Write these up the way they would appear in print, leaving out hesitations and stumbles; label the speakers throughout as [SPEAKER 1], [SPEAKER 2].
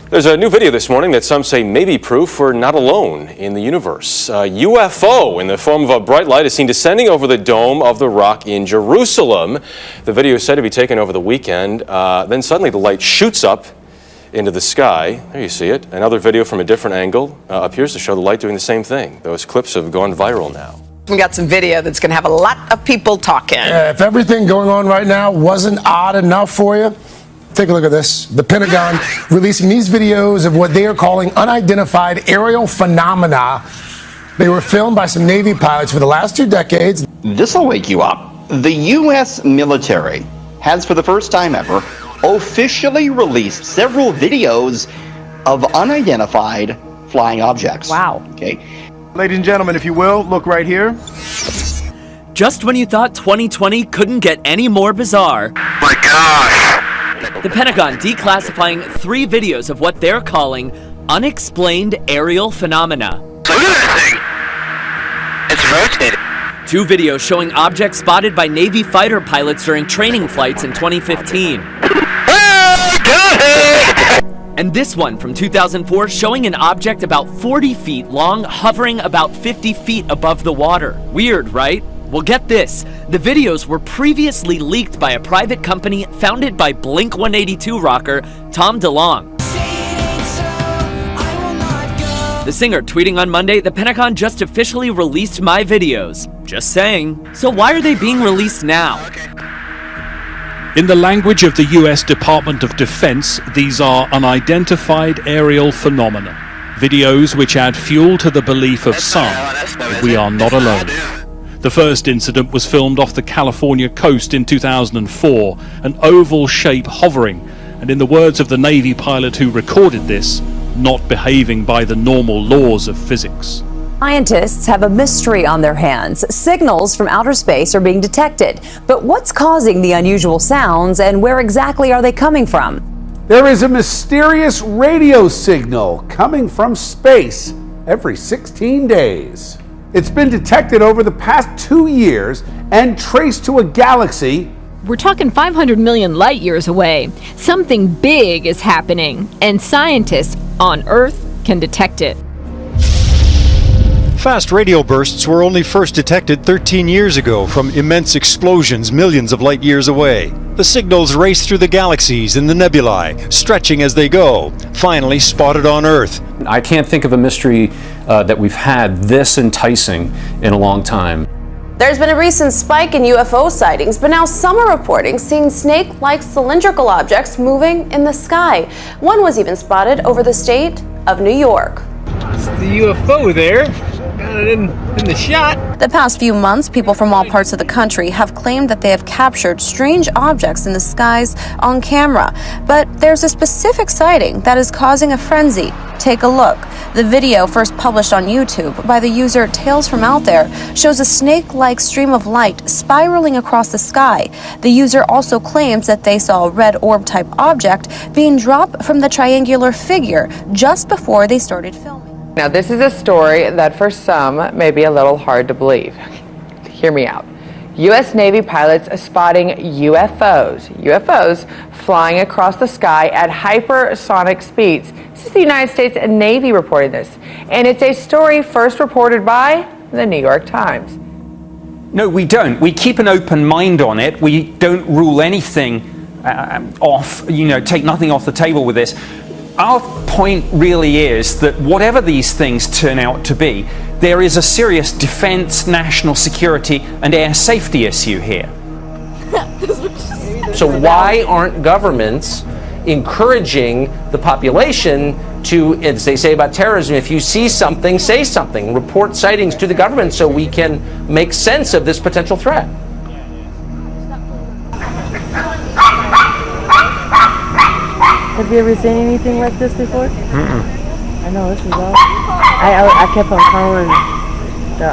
[SPEAKER 1] There's a new video this morning that some say may be proof we're not alone in the universe. A UFO in the form of a bright light is seen descending over the Dome of the Rock in Jerusalem. The video is said to be taken over the weekend. Then suddenly the light shoots up into the sky. There you see it. Another video from a different angle appears to show the light doing the same thing. Those clips have gone viral now.
[SPEAKER 2] We got some video that's going to have a lot of people talking.
[SPEAKER 3] If everything going on right now wasn't odd enough for you, take a look at this. The Pentagon releasing these videos of what they are calling unidentified aerial phenomena. They were filmed by some Navy pilots for the last 2 decades.
[SPEAKER 4] This'll wake you up. The U.S. military has, for the first time ever, officially released several videos of unidentified flying objects.
[SPEAKER 2] Wow.
[SPEAKER 4] Okay.
[SPEAKER 5] Ladies and gentlemen, if you will, look right here.
[SPEAKER 6] Just when you thought 2020 couldn't get any more bizarre.
[SPEAKER 7] My gosh!
[SPEAKER 6] The Pentagon declassifying 3 videos of what they're calling unexplained aerial phenomena.
[SPEAKER 7] Look at that thing! It's rotating.
[SPEAKER 6] 2 videos showing objects spotted by Navy fighter pilots during training flights in 2015. And this one from 2004 showing an object about 40 feet long hovering about 50 feet above the water. Weird, right? Well, get this. The videos were previously leaked by a private company founded by Blink-182 rocker Tom DeLonge. The singer tweeting on Monday, "The Pentagon just officially released my videos." Just saying. So why are they being released now?
[SPEAKER 8] In the language of the US Department of Defense, these are unidentified aerial phenomena. Videos which add fuel to the belief of some that we are not alone. The first incident was filmed off the California coast in 2004, an oval shape hovering, and in the words of the Navy pilot who recorded this, not behaving by the normal laws of physics.
[SPEAKER 9] Scientists have a mystery on their hands. Signals from outer space are being detected. But what's causing the unusual sounds, and where exactly are they coming from?
[SPEAKER 10] There is a mysterious radio signal coming from space every 16 days. It's been detected over the past 2 years and traced to a galaxy.
[SPEAKER 11] We're talking 500 million light years away. Something big is happening, and scientists on Earth can detect it.
[SPEAKER 12] Fast radio bursts were only first detected 13 years ago from immense explosions millions of light years away. The signals race through the galaxies and the nebulae, stretching as they go, finally spotted on Earth.
[SPEAKER 13] I can't think of a mystery that we've had this enticing in a long time.
[SPEAKER 14] There's been a recent spike in UFO sightings, but now some are reporting seeing snake-like cylindrical objects moving in the sky. One was even spotted over the state of New York.
[SPEAKER 15] It's the UFO there. Got it in the shot.
[SPEAKER 14] The past few months, people from all parts of the country have claimed that they have captured strange objects in the skies on camera. But there's a specific sighting that is causing a frenzy. Take a look. The video, first published on YouTube by the user Tales from Out There, shows a snake-like stream of light spiraling across the sky. The user also claims that they saw a red orb-type object being dropped from the triangular figure just before they started filming.
[SPEAKER 2] Now, this is a story that for some may be a little hard to believe. Hear me out. U.S. Navy pilots are spotting UFOs flying across the sky at hypersonic speeds. This is the United States Navy reporting this. And it's a story first reported by the New York Times.
[SPEAKER 16] No, we don't. We keep an open mind on it. We don't rule anything off, take nothing off the table with this. Our point really is that whatever these things turn out to be, there is a serious defense, national security, and air safety issue here.
[SPEAKER 17] So why aren't governments encouraging the population to, as they say about terrorism, if you see something, say something, report sightings to the government so we can make sense of this potential threat?
[SPEAKER 18] Have you ever seen anything like this before? I know, this is awesome. I kept on calling the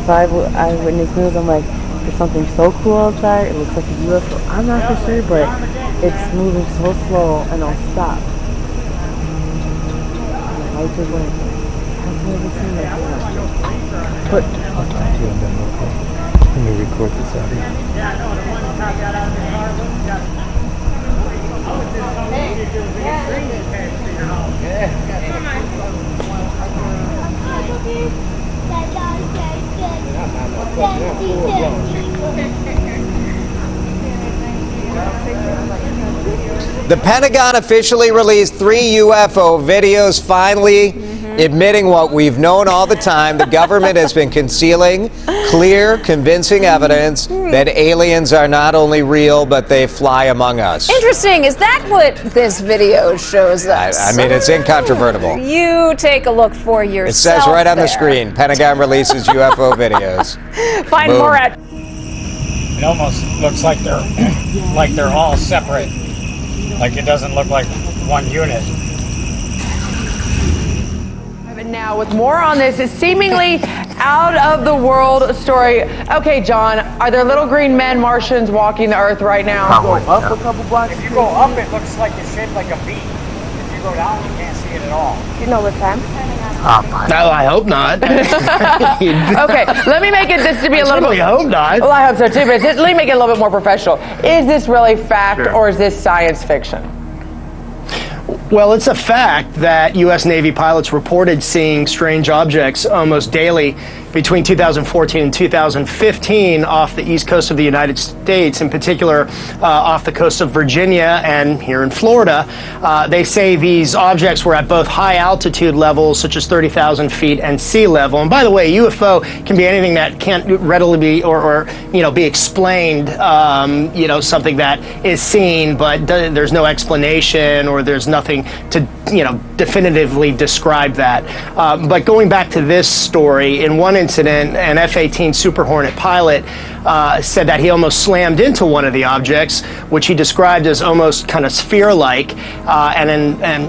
[SPEAKER 18] 5 Eyewitness News. I'm like, there's something so cool outside. It looks like a UFO. I'm not for sure, but it's moving so slow and it'll stop. And I just went, I've never seen that before. But let me record this out here.
[SPEAKER 19] The Pentagon officially released 3 UFO videos, finally admitting what we've known all the time. The government has been concealing clear, convincing evidence that aliens are not only real, but they fly among us.
[SPEAKER 9] Interesting. Is that what this video shows us?
[SPEAKER 19] I mean, it's incontrovertible.
[SPEAKER 9] You take a look for yourself.
[SPEAKER 19] It says right on the
[SPEAKER 9] there.
[SPEAKER 19] screen, Pentagon releases UFO videos.
[SPEAKER 9] Find
[SPEAKER 19] Boom.
[SPEAKER 9] more at.
[SPEAKER 20] It almost looks like they're all separate. Like it doesn't look like one unit.
[SPEAKER 2] Now, with more on this seemingly out of the world story. Okay, John, are there little green men, Martians, walking the earth right now?
[SPEAKER 20] Go up a couple blocks. If you go up, it looks like it's shaped like a V. If you go down, you can't see it at all.
[SPEAKER 18] You know what time?
[SPEAKER 21] No, I hope not.
[SPEAKER 2] Okay, let me make it this to be a little bit.
[SPEAKER 21] I hope not.
[SPEAKER 2] Well, I hope so too, but let me make it a little bit more professional. Is this really fact or is this science fiction?
[SPEAKER 21] Well, it's a fact that U.S. Navy pilots reported seeing strange objects almost daily between 2014 and 2015 off the east coast of the United States, in particular off the coast of Virginia and here in Florida. They say these objects were at both high altitude levels, such as 30,000 feet, and sea level. And by the way, UFO can be anything that can't readily be or be explained. Something that is seen, but there's no explanation or there's nothing to definitively describe that. But going back to this story, in one incident, an F-18 Super Hornet pilot said that he almost slammed into one of the objects, which he described as almost kind of sphere-like. And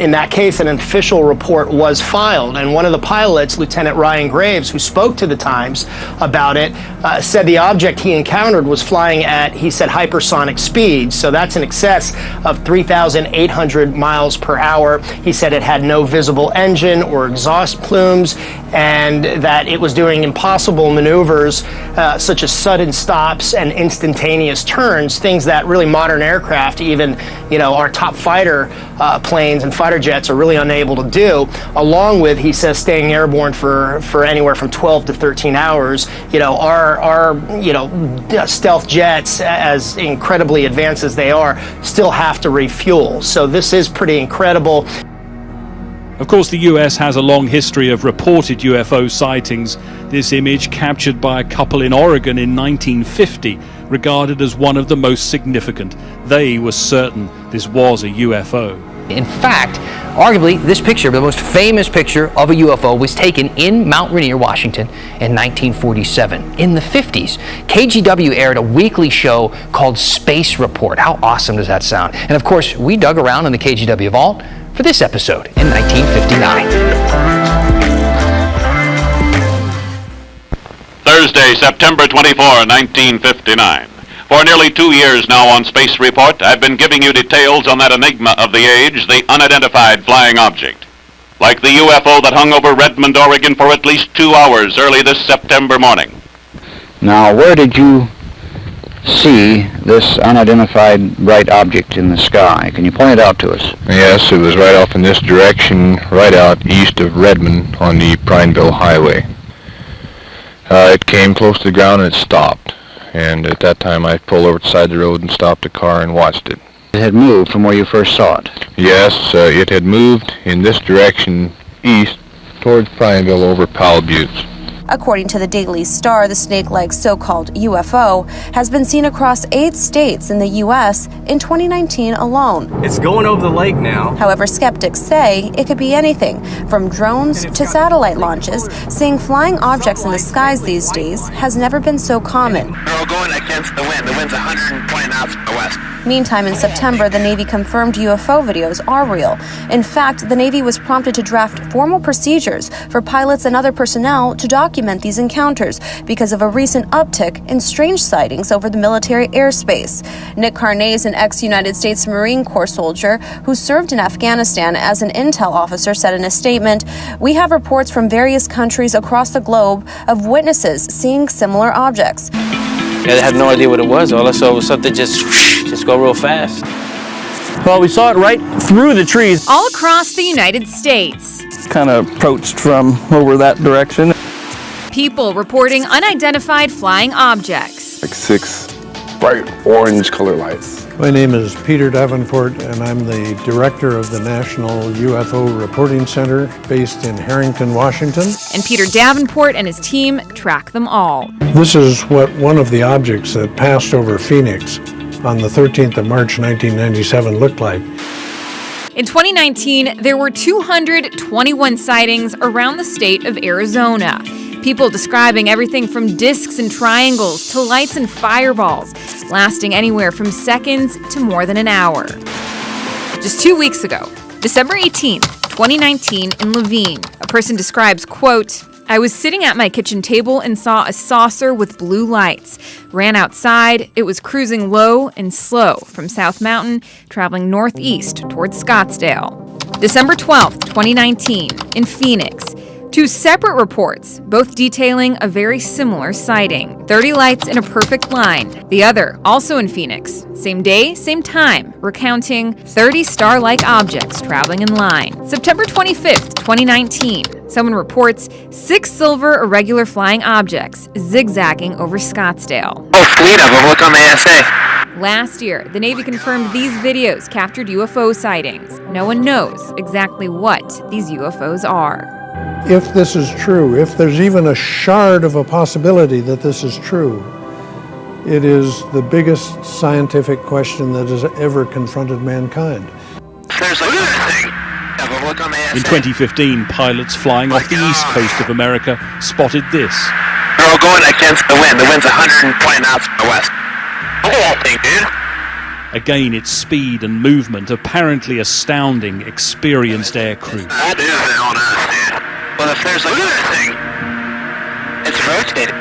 [SPEAKER 21] in that case, an official report was filed. And one of the pilots, Lieutenant Ryan Graves, who spoke to the Times about it, said the object he encountered was flying at, he said, hypersonic speeds. So that's in excess of 3,800 miles per hour. He said it had no visible engine or exhaust plumes, and that it was doing impossible maneuvers such as sudden stops and instantaneous turns, things that really modern aircraft, even our top fighter planes and fighter jets, are really unable to do, along with, he says, staying airborne for anywhere from 12 to 13 hours. Our stealth jets, as incredibly advanced as they are, still have to refuel. So this is pretty incredible.
[SPEAKER 8] Of course, the US has a long history of reported UFO sightings. This image, captured by a couple in Oregon in 1950, regarded as one of the most significant. They were certain this was a UFO.
[SPEAKER 22] In fact, arguably, this picture, the most famous picture of a UFO, was taken in Mount Rainier, Washington in 1947. In the 50s, KGW aired a weekly show called Space Report. How awesome does that sound? And of course, we dug around in the KGW vault for this episode in 1959.
[SPEAKER 23] Thursday, September 24, 1959. For nearly 2 years now on Space Report, I've been giving you details on that enigma of the age, the unidentified flying object. Like the UFO that hung over Redmond, Oregon for at least 2 hours early this September morning.
[SPEAKER 24] Now, where did you see this unidentified bright object in the sky? Can you point it out to us?
[SPEAKER 25] Yes, it was right off in this direction, right out east of Redmond on the Prineville Highway. It came close to the ground and it stopped. And at that time I pulled over to the side of the road and stopped the car and watched it.
[SPEAKER 24] It had moved from where you first saw it?
[SPEAKER 25] Yes, it had moved in this direction east towards Prineville over Powell Buttes.
[SPEAKER 14] According to the Daily Star, the snake-like so-called UFO has been seen across 8 states in the U.S. in 2019 alone.
[SPEAKER 15] It's going over the lake now.
[SPEAKER 14] However, skeptics say it could be anything from drones to satellite launches. Seeing flying objects in the skies these days has never been so common.
[SPEAKER 7] We're all going against the wind. The wind's 120 knots from the west.
[SPEAKER 14] Meantime, in September, the Navy confirmed UFO videos are real. In fact, the Navy was prompted to draft formal procedures for pilots and other personnel to document these encounters because of a recent uptick in strange sightings over the military airspace. Nick Carnez, an ex-United States Marine Corps soldier who served in Afghanistan as an intel officer, said in a statement, "We have reports from various countries across the globe of witnesses seeing similar objects."
[SPEAKER 15] I had no idea what it was. All I saw was something just go real fast. Well, we saw it right through the trees.
[SPEAKER 11] All across the United States.
[SPEAKER 15] Kind of approached from over that direction.
[SPEAKER 11] People reporting unidentified flying objects.
[SPEAKER 26] Like 6 bright orange color lights.
[SPEAKER 1] My name is Peter Davenport, and I'm the director of the National UFO Reporting Center based in Harrington, Washington.
[SPEAKER 11] And Peter Davenport and his team track them all.
[SPEAKER 1] This is what one of the objects that passed over Phoenix on the 13th of March 1997 looked like.
[SPEAKER 11] In 2019, there were 221 sightings around the state of Arizona. People describing everything from discs and triangles to lights and fireballs, lasting anywhere from seconds to more than an hour. Just 2 weeks ago, December 18th, 2019, in Laveen, a person describes, quote, "I was sitting at my kitchen table and saw a saucer with blue lights. Ran outside. It was cruising low and slow from South Mountain, traveling northeast towards Scottsdale." December 12th, 2019, in Phoenix. 2 separate reports, both detailing a very similar sighting. 30 lights in a perfect line. The other, also in Phoenix. Same day, same time, recounting 30 star-like objects traveling in line. September 25th, 2019. Someone reports 6 silver irregular flying objects zigzagging over Scottsdale.
[SPEAKER 7] Oh, fleet of them. Look on the ASA.
[SPEAKER 11] Last year, the Navy confirmed these videos captured UFO sightings. No one knows exactly what these UFOs are.
[SPEAKER 1] If this is true, if there's even a shard of a possibility that this is true, it is the biggest scientific question that has ever confronted mankind.
[SPEAKER 8] In 2015, pilots flying off the east coast of America spotted this.
[SPEAKER 7] They're all going against the wind. The wind's 120 knots from the west. Look at that thing, dude.
[SPEAKER 8] Again, its speed and movement apparently astounding experienced air crew.
[SPEAKER 7] That is it on us, dude. Well, if there's look at that thing. It's rotating.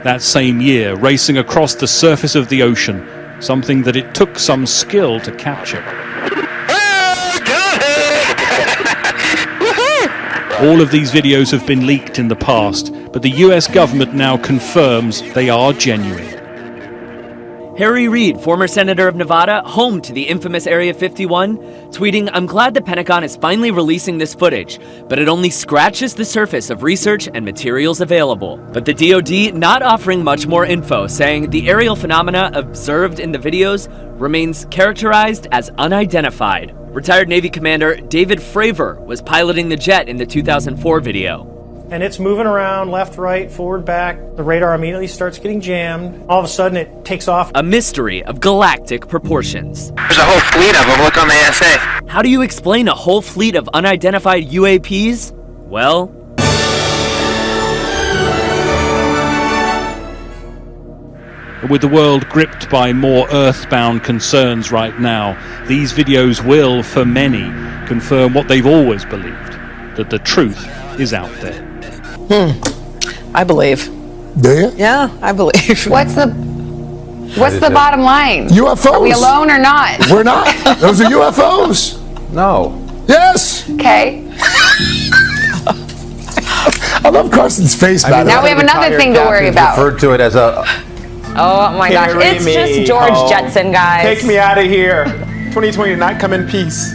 [SPEAKER 8] That same year, racing across the surface of the ocean, something that it took some skill to capture. All of these videos have been leaked in the past, but the US government now confirms they are genuine.
[SPEAKER 3] Harry Reid, former senator of Nevada, home to the infamous Area 51, tweeting, "I'm glad the Pentagon is finally releasing this footage, but it only scratches the surface of research and materials available." But the DoD not offering much more info, saying the aerial phenomena observed in the videos remains characterized as unidentified. Retired Navy Commander David Fravor was piloting the jet in the 2004 video.
[SPEAKER 4] And it's moving around left, right, forward, back. The radar immediately starts getting jammed. All of a sudden, it takes off.
[SPEAKER 3] A mystery of galactic proportions.
[SPEAKER 7] There's a whole fleet of them. Look on the ASA.
[SPEAKER 3] How do you explain a whole fleet of unidentified UAPs? Well,
[SPEAKER 8] with the world gripped by more earthbound concerns right now, these videos will, for many, confirm what they've always believed, that the truth is out there.
[SPEAKER 2] I believe.
[SPEAKER 5] Do you?
[SPEAKER 2] Yeah, I believe. What's the bottom line?
[SPEAKER 5] UFOs.
[SPEAKER 2] Are we alone or not?
[SPEAKER 5] We're not. Those are UFOs.
[SPEAKER 10] No.
[SPEAKER 5] Yes.
[SPEAKER 2] Okay.
[SPEAKER 5] I love Carson's face about it.
[SPEAKER 2] Now we have another thing to worry about.
[SPEAKER 6] Referred to it as a.
[SPEAKER 2] Oh my gosh, it's just George Jetson, guys.
[SPEAKER 26] Take me out of here. 2020 did not come in peace.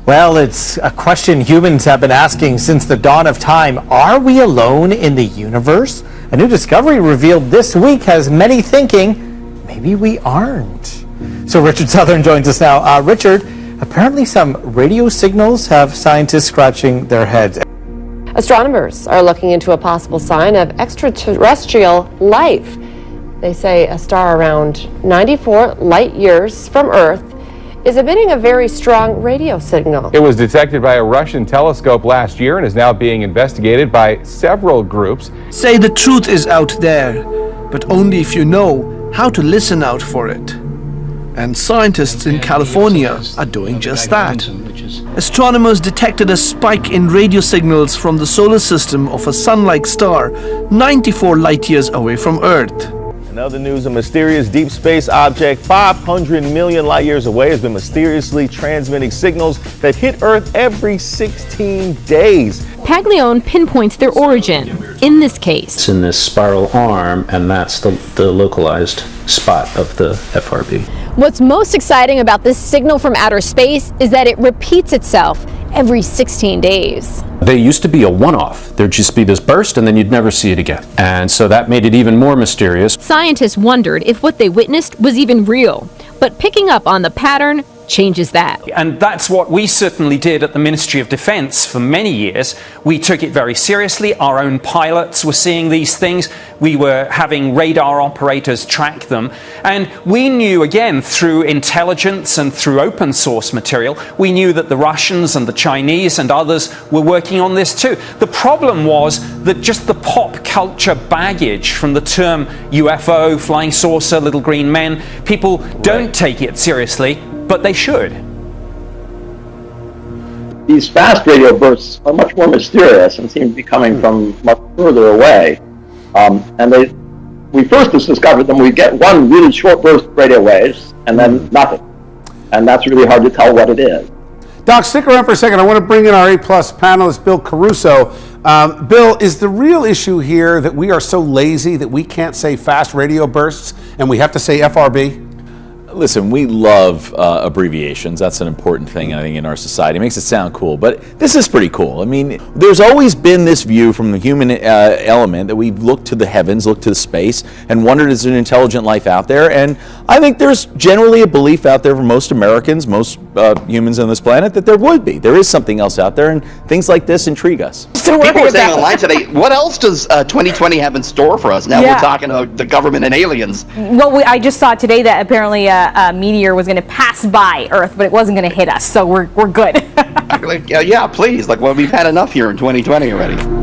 [SPEAKER 6] Well, it's a question humans have been asking since the dawn of time. Are we alone in the universe? A new discovery revealed this week has many thinking maybe we aren't. So Richard Southern joins us now. Richard, apparently some radio signals have scientists scratching their heads.
[SPEAKER 27] Astronomers are looking into a possible sign of extraterrestrial life. They say a star around 94 light years from Earth is emitting a very strong radio signal.
[SPEAKER 28] It was detected by a Russian telescope last year and is now being investigated by several groups.
[SPEAKER 29] Say the truth is out there, but only if you know how to listen out for it. And scientists in California are doing just that. Astronomers detected a spike in radio signals from the solar system of a sun-like star 94 light years away from Earth.
[SPEAKER 30] In other news, a mysterious deep space object 500 million light years away has been mysteriously transmitting signals that hit Earth every 16 days.
[SPEAKER 11] Paglione pinpoints their origin. In this case,
[SPEAKER 13] it's in this spiral arm, and that's the localized spot of the FRB.
[SPEAKER 31] What's most exciting about this signal from outer space is that it repeats itself
[SPEAKER 9] every 16 days.
[SPEAKER 13] They used to be a one-off. There'd just be this burst and then you'd never see it again. And so that made it even more mysterious.
[SPEAKER 12] Scientists wondered if what they witnessed was even real, but picking up on the pattern changes that.
[SPEAKER 16] And that's what we certainly did at the Ministry of Defense for many years. We took it very seriously. Our own pilots were seeing these things. We were having radar operators track them. And we knew, again, through intelligence and through open source material, we knew that the Russians and the Chinese and others were working on this too. The problem was that just the pop culture baggage from the term UFO, flying saucer, little green men, people don't take it seriously, but they should.
[SPEAKER 17] These fast radio bursts are much more mysterious and seem to be coming from much further away. We first discovered them, we get one really short burst of radio waves and then nothing. And that's really hard to tell what it is.
[SPEAKER 10] Doc, stick around for a second. I want to bring in our A+ panelist, Bill Caruso. Bill, is the real issue here that we are so lazy that we can't say fast radio bursts and we have to say FRB?
[SPEAKER 18] Listen, we love abbreviations. That's an important thing, I think, in our society. It makes it sound cool, but this is pretty cool. I mean, there's always been this view from the human element that we've looked to the heavens, looked to the space, and wondered, is there an intelligent life out there? And I think there's generally a belief out there for most Americans, most humans on this planet, that there would be. There is something else out there, and things like this intrigue us.
[SPEAKER 19] People were saying online today, what else does 2020 have in store for us? Now we're talking about the government and aliens.
[SPEAKER 20] Well, I just saw today that apparently a meteor was going to pass by Earth, but it wasn't going to hit us, so we're good.
[SPEAKER 19] Yeah, please. We've had enough here in 2020 already.